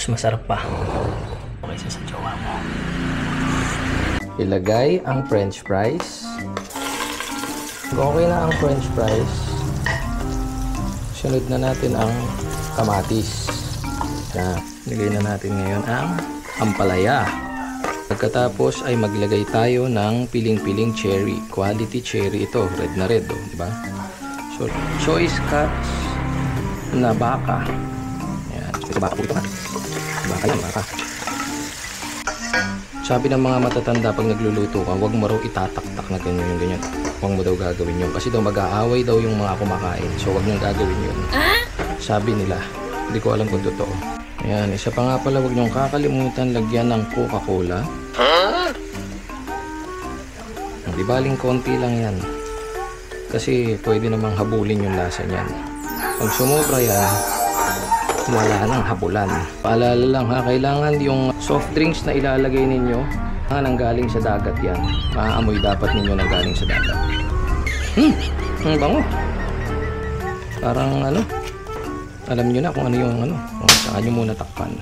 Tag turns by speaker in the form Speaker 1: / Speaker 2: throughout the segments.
Speaker 1: Mas masarap pa kaysa sa jowa mo.
Speaker 2: Ilagay ang french fries. Okay na ang french fries. Sunod na natin ang kamatis. Ilagay na natin ngayon ang ampalaya. Pagkatapos ay maglagay tayo ng piling-piling cherry. Quality cherry ito. Red na red, oh, diba? So, choice cuts na baka. Ayan. Ito baka po ito. Baka yan, baka. Sabi ng mga matatanda pag nagluluto ka, huwag mo raw itataktak na ganyan. Huwag mo daw gagawin yun. Kasi daw mag-aaway daw yung mga kumakain. So huwag niyong gagawin yun. Sabi nila. Hindi ko alam kung totoo. Ayan. Isa pa nga pala, huwag niyong kakalimutan lagyan ng Coca-Cola. Di baling konti lang yan. Kasi pwede namang habulin yung lasa niyan. Pag sumobra yan, wala nang habulan. Paalala lang ha, kailangan yung soft drinks na ilalagay ninyo nanggaling sa dagat yan. Maaamoy dapat ninyo nanggaling sa dagat. Ang bango. Parang ano, alam nyo na kung ano yung ano, kung saan nyo muna takpan.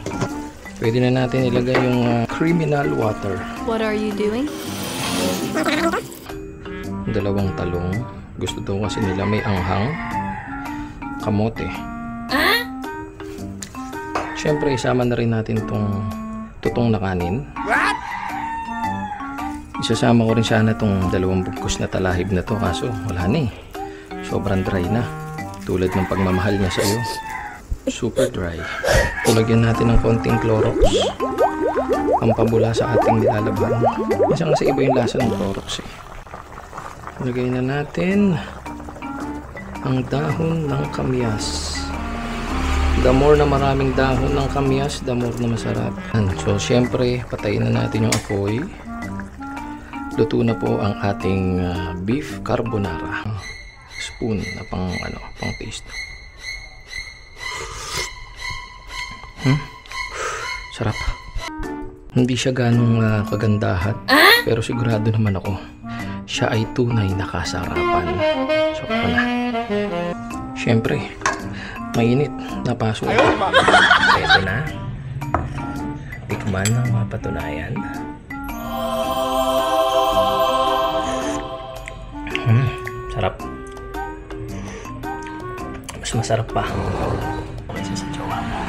Speaker 2: Pwede na natin ilagay yung criminal water.
Speaker 3: What are you doing?
Speaker 2: Dalawang talong. Gusto daw kasi nila may anghang. Kamote. Siyempre, isama na rin natin itong tutong na kanin. What? Isasama ko rin sana itong dalawang bugkos na talahib na to. Kaso, wala na eh. Sobrang dry na. Tulad ng pagmamahal niya sa'yo. Super dry. Tulagyan natin ng konting Clorox. Pampabula sa ating nilalaban. Minsan kasi iba yung lasa ng Clorox eh. Lagay na natin ang dahon ng kamyas. The more na maraming dahon ng kamyas, the more na masarap. So, syempre, patayin na natin yung apoy. Luto na po ang ating beef carbonara. Spoon na pang taste. Sarap. Hindi siya ganong kagandahan. Pero sigurado naman ako, siya ay tunay na kasarapan. So, na. Syempre, mainit na paso. Pwede na. Tikman ng mapatunayan. Sarap.
Speaker 1: Mas masarap pa kaysa sa jowa mo.